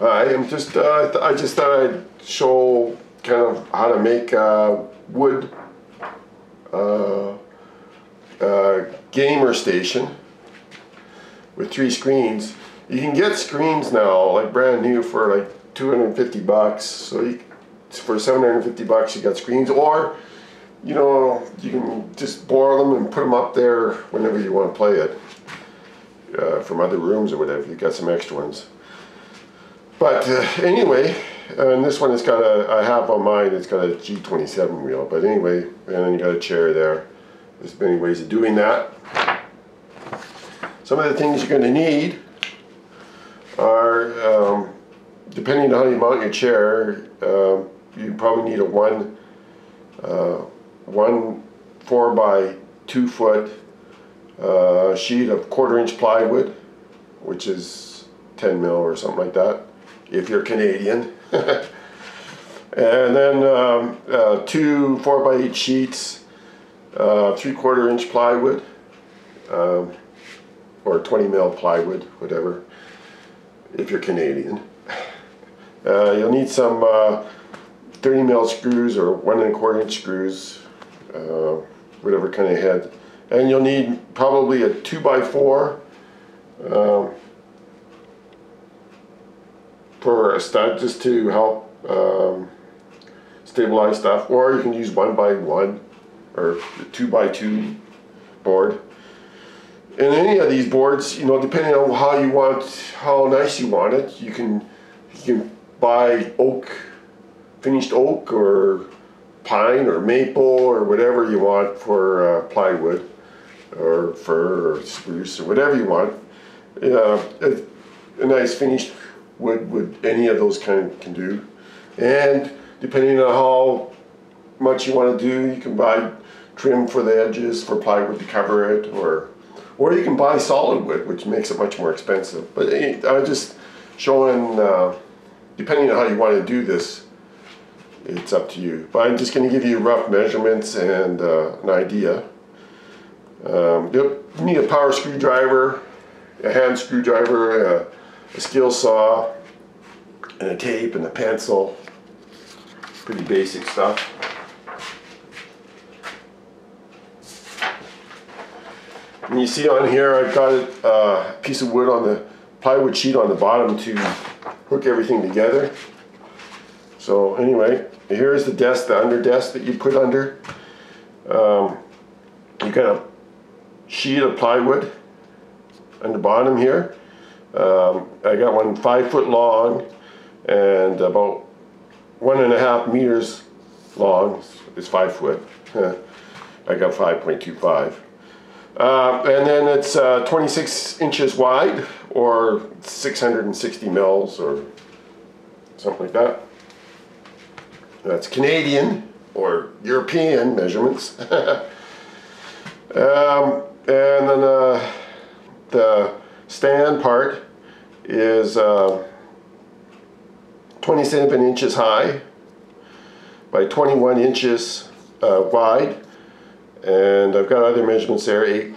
I just thought I'd show kind of how to make wood gamer station with 3 screens. You can get screens now, like brand new, for like $250. So for $750 you got screens, or you know, you can just borrow them and put them up there whenever you want to play it from other rooms or whatever. You got some extra ones. But anyway, and this one has got I have on mine, it's got a G27 wheel. But anyway, and then you got a chair there. There's many ways of doing that. Some of the things you're going to need are, depending on how you mount your chair, you probably need a one 4x2 foot sheet of 1/4 inch plywood, which is 10 mil or something like that, if you're Canadian. And then 2 4x8 sheets, 3/4 inch plywood, or 20 mil plywood, whatever, if you're Canadian. You'll need some 30 mil screws or 1 1/4 inch screws, whatever kind of head. And you'll need probably a 2x4 for a stud, just to help stabilize stuff. Or you can use 1x1 or 2x2 board. And any of these boards, you know, depending on how nice you want it, you can buy finished oak or pine or maple or whatever you want for plywood, or fir or spruce or whatever you want. A nice finished wood, any of those can do. And depending on how much you want to do, you can buy trim for the edges for plywood to cover it, or you can buy solid wood, which makes it much more expensive. But I'm just showing, depending on how you want to do this, it's up to you. But I'm just going to give you rough measurements and an idea. You'll need a power screwdriver, a hand screwdriver, a skill saw, and a tape and a pencil. Pretty basic stuff. And you see on here, I've got a piece of wood on the plywood sheet on the bottom to hook everything together. So anyway, here's the desk, the under desk that you put under. You got a sheet of plywood on the bottom here. I got one 5 foot long and about 1.5 meters long. It's 5 foot. I got 5.25. And then it's 26 inches wide, or 660 mils or something like that. That's Canadian or European measurements. And then the stand part is 27 inches high by 21 inches wide. And I've got other measurements there.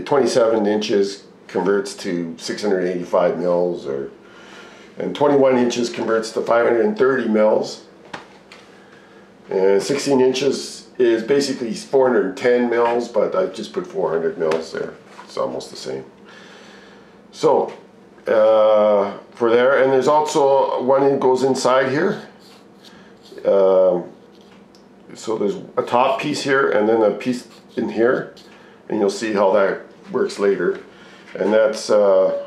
27 inches converts to 685 mils, and 21 inches converts to 530 mils. And 16 inches is basically 410 mils, but I just put 400 mils there. It's almost the same. So for there, and there's also one that goes inside here. So there's a top piece here and then a piece in here, and you'll see how that works later. And that's so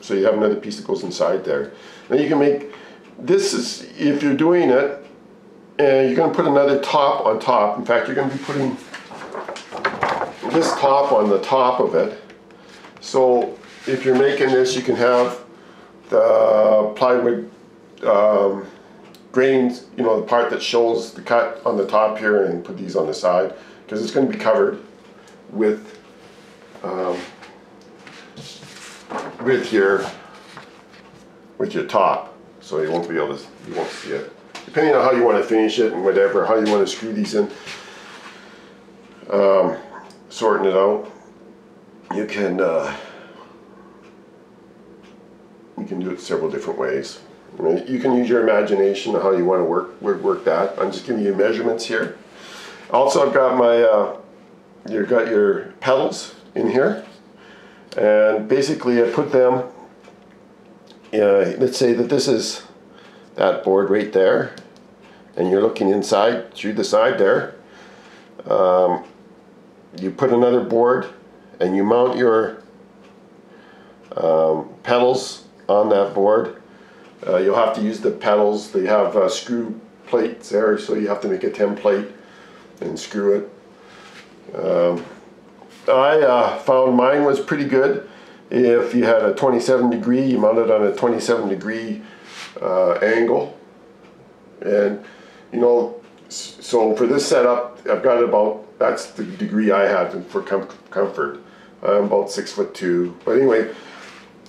you have another piece that goes inside there. Then you can make, this is, if you're doing it, and you're going to put another top on top. In fact, you're going to be putting this top on the top of it. So if you're making this, you can have the plywood grains, you know, the part that shows the cut on the top here, and put these on the side, because it's going to be covered with your top, so you won't see it. Depending on how you want to finish it and whatever, how you want to screw these in, sorting it out, you can You can do it several different ways. You can use your imagination on how you want to work that. I'm just giving you measurements here. Also, I've got my, you've got your pedals in here, and basically I put them, let's say that this is that board right there, and you're looking inside through the side there. You put another board and you mount your pedals on that board. You'll have to use the pedals. They have screw plates there, so you have to make a template and screw it. I found mine was pretty good. If you had a 27 degree, you mount it on a 27 degree angle. And you know, so for this setup, I've got about, that's the degree I had for comfort. I'm about 6'2". But anyway,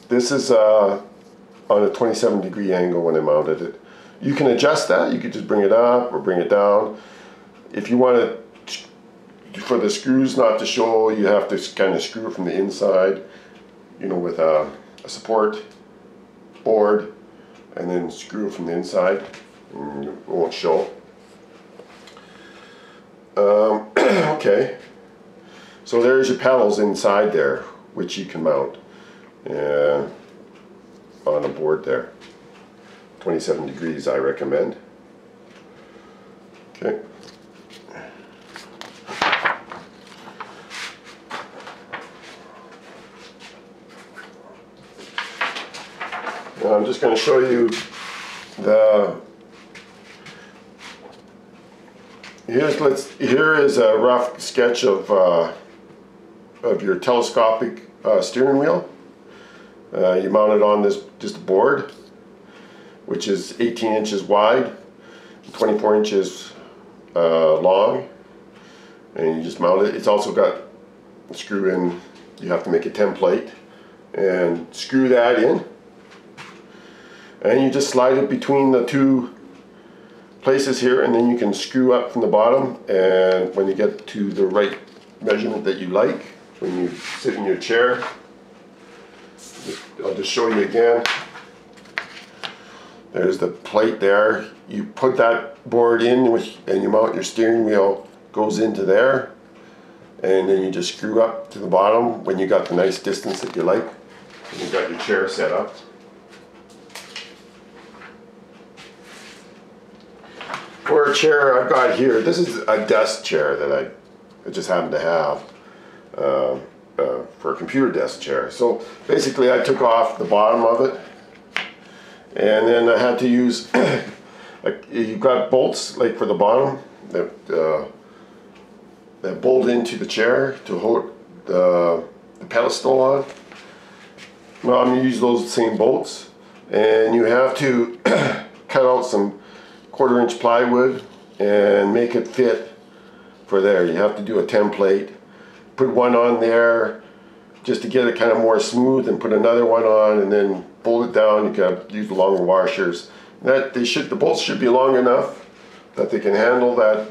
this is on a 27 degree angle when I mounted it. You can adjust that. You could just bring it up or bring it down. If you want to, for the screws not to show, you have to kind of screw it from the inside, you know, with a support board, and then screw it from the inside, and it won't show. Okay, so there's your pedals inside there, which you can mount on a board there. 27 degrees I recommend. Okay. Now I'm just going to show you the, here is a rough sketch of your telescopic steering wheel. You mount it on this just board, which is 18 inches wide, 24 inches long, and you just mount it. It's also got a screw in. You have to make a template and screw that in, and you just slide it between the two places here, and then you can screw up from the bottom, and when you get to the right measurement that you like, when you sit in your chair, I'll just show you again. There's the plate there. You put that board in and you mount your steering wheel, goes into there, and then you just screw up to the bottom when you got the nice distance that you like, and you got your chair set up. For a chair I've got here, this is a desk chair that I just happen to have for a computer desk chair. So basically I took off the bottom of it, and then I had to use, you've got bolts like for the bottom that bolt into the chair to hold the pedestal on. Well, I'm going to use those same bolts, and you have to cut out some 1/4 inch plywood and make it fit for there. You have to do a template, put one on there just to get it kind of more smooth, and put another one on, and then bolt it down. You can use the longer washers. The bolts should be long enough that they can handle that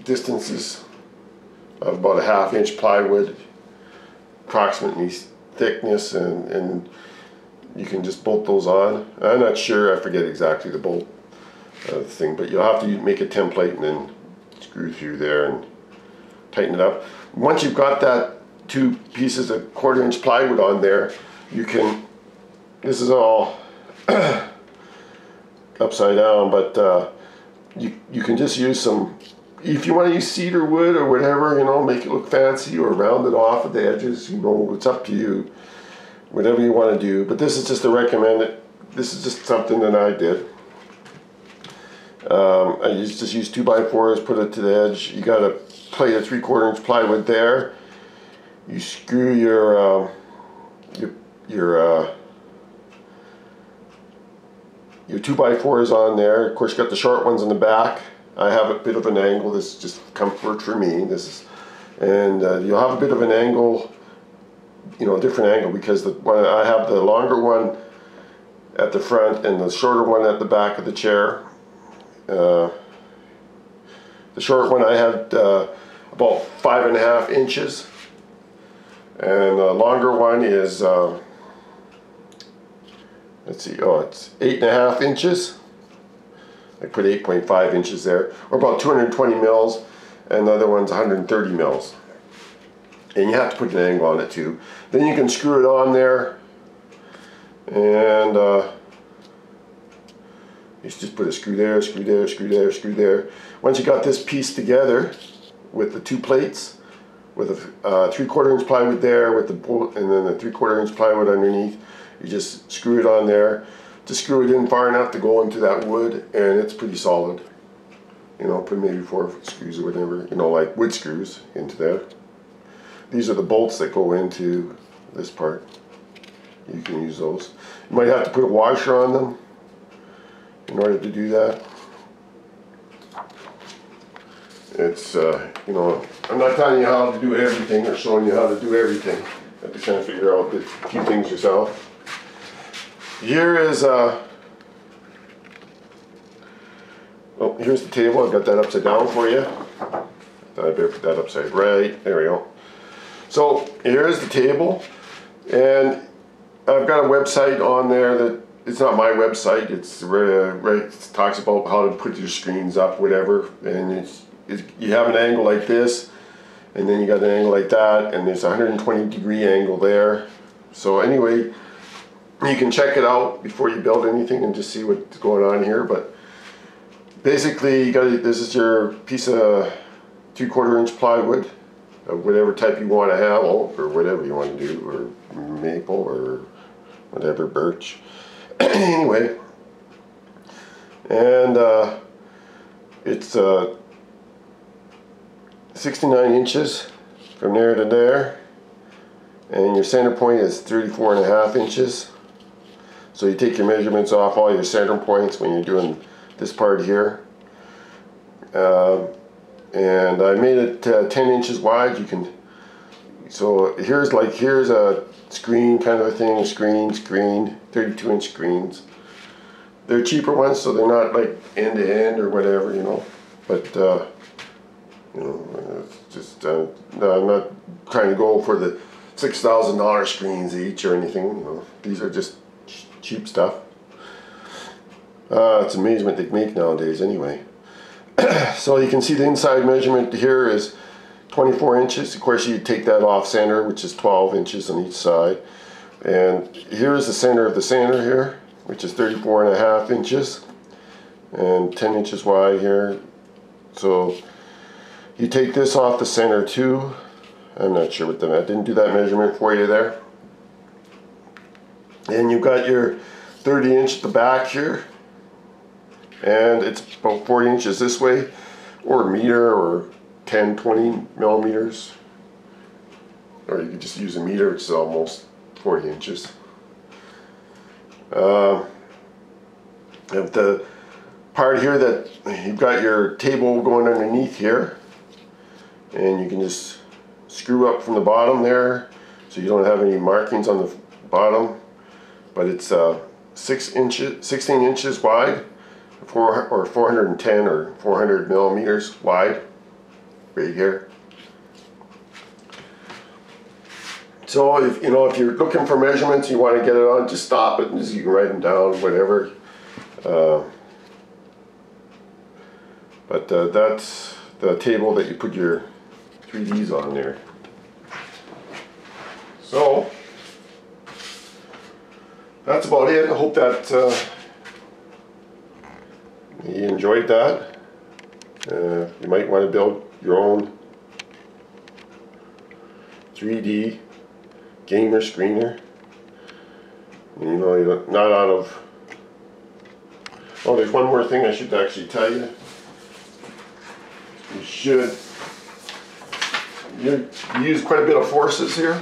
distances of about a 1/2 inch plywood, approximately thickness, and you can just bolt those on. I'm not sure, I forget exactly the bolt thing, but you'll have to make a template and then screw through there and tighten it up. Once you've got that 2 pieces of 1/4 inch plywood on there, you can, this is all upside down, but you can just use some, if you want to use cedar wood or whatever, you know, make it look fancy, or round it off at the edges, you know, it's up to you, whatever you want to do. But this is just a recommended, this is just something that I did. I just use 2x4s, put it to the edge. You got a plate of 3/4 inch plywood there. You screw your 2x4s on there. Of course, you got the short ones in the back. I have a bit of an angle. This is just comfort for me. This is, and you'll have a bit of an angle, you know, a different angle, because I have the longer one at the front and the shorter one at the back of the chair. The short one I had about 5.5 inches, and the longer one is let's see, oh, it's 8.5 inches. I put 8.5 inches there, or about 220 mils, and the other one's 130 mils. And you have to put an angle on it too. Then you can screw it on there, and you just put a screw there, screw there, screw there, screw there. Once you got this piece together with the two plates, with a 3/4 inch plywood there, with the bolt, and then the 3/4 inch plywood underneath, you just screw it on there. Just screw it in far enough to go into that wood, and it's pretty solid. You know, put maybe 4 screws or whatever, you know, like wood screws into there. These are the bolts that go into this part. You can use those. You might have to put a washer on them in order to do that. It's, you know, I'm not telling you how to do everything or showing you how to do everything. You have to kind of figure out a few things yourself. Here is, oh, here's the table. I've got that upside down for you. I better put that upside right. There we go. So here's the table, and I've got a website on there that it's not my website. It's it talks about how to put your screens up, whatever. And you have an angle like this, and then you got an angle like that, and there's a 120-degree angle there. So anyway, you can check it out before you build anything and just see what's going on here. But basically, you got this is your piece of 3/4 inch plywood of whatever type you want to have, or whatever you want to do, or maple, or whatever, birch. Anyway, and it's 69 inches from there to there, and your center point is 34.5 inches. So you take your measurements off all your center points when you're doing this part here. And I made it 10 inches wide. You can, so here's a screen kind of a thing, screen, 32-inch screens. They're cheaper ones, so they're not like end to end or whatever, you know. But you know, it's just no, I'm not trying to go for the $6,000 screens each or anything. You know, these are just cheap stuff. It's amazing what they make nowadays, anyway. So you can see the inside measurement here is 24 inches. Of course, you take that off center, which is 12 inches on each side. And here's the center of the center here, which is 34.5 inches and 10 inches wide here. So you take this off the center too. I'm not sure what I didn't do that measurement for you there. And you've got your 30 inch at the back here, and it's about 40 inches this way, or a meter, or 10, 20 millimeters, or you could just use a meter, which is almost 40 inches. Of the part here that you've got your table going underneath here, and you can just screw up from the bottom there, so you don't have any markings on the bottom. But it's 16 inches wide, or 410 or 400 millimeters wide, right here. So if if you're looking for measurements, you want to get it on, just stop it and just, you can write them down, whatever. But that's the table that you put your 3Ds on there. So that's about it. I hope that you enjoyed that. You might want to build your own 3D gamer screener. You know, you're not out of... Oh, there's one more thing I should actually tell you. You use quite a bit of forces here.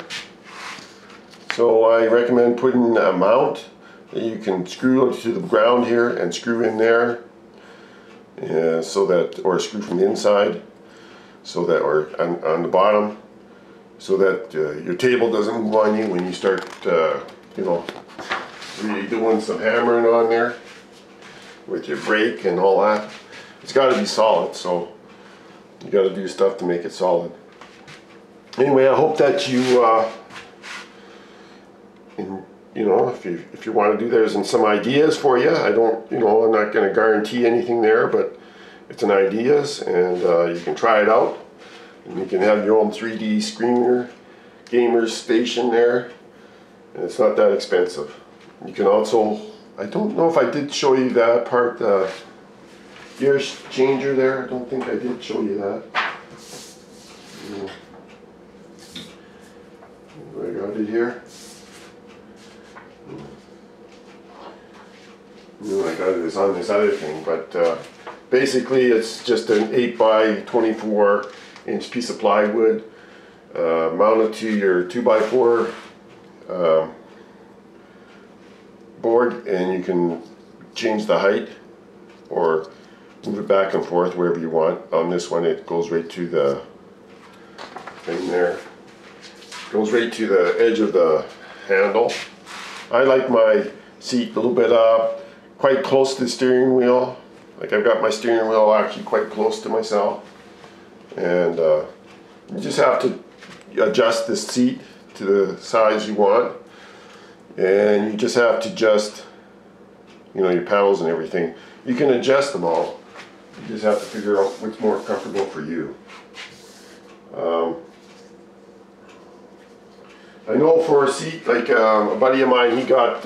So I recommend putting a mount that you can screw to the ground here and screw in there, so that, or screw from the inside, so that, or on the bottom, so that your table doesn't move on you when you start, really doing some hammering on there with your brake and all that. It's got to be solid, so you got to do stuff to make it solid. Anyway, I hope that you you know, if you want to do, there's some ideas for you. I don't, you know, I'm not going to guarantee anything there, but it's an ideas, and you can try it out, and you can have your own 3D screener gamer's station there, and it's not that expensive. You can also, I don't know if I did show you that part, the gear changer there. I don't think I did show you that. I got it here. I got it on this other thing, but basically it's just an 8 by 24 inch piece of plywood mounted to your 2x4 board, and you can change the height or move it back and forth wherever you want. On this one, it goes right to the thing there. Goes right to the edge of the handle. I like my seat a little bit up, quite close to the steering wheel. Like I've got my steering wheel actually quite close to myself. And you just have to adjust the seat to the size you want. And you just have to adjust, you know, your pedals and everything. You can adjust them all. You just have to figure out what's more comfortable for you. I know for a seat, like a buddy of mine, he got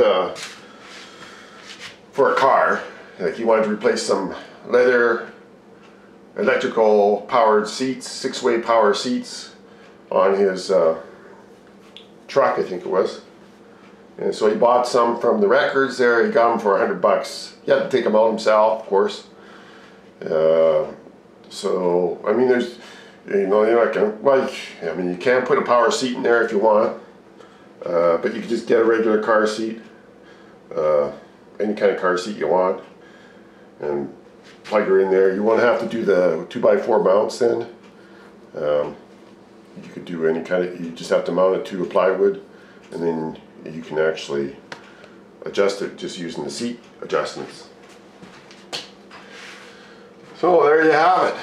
for a car, like he wanted to replace some leather electrical powered seats, 6-way power seats on his truck, I think it was. And so he bought some from the records there. He got them for $100. He had to take them out himself, of course. So I mean, there's, you know, you're not gonna, like, I mean, you can put a power seat in there if you want, but you can just get a regular car seat, any kind of car seat you want, and plug her in there. You won't have to do the 2x4 mounts then. You could do any kind of, you just have to mount it to a plywood, and then you can actually adjust it just using the seat adjustments. So there you have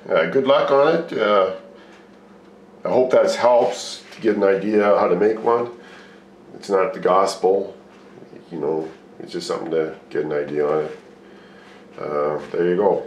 it. Good luck on it. I hope that helps to get an idea how to make one. It's not the gospel, you know, it's just something to get an idea on it. There you go.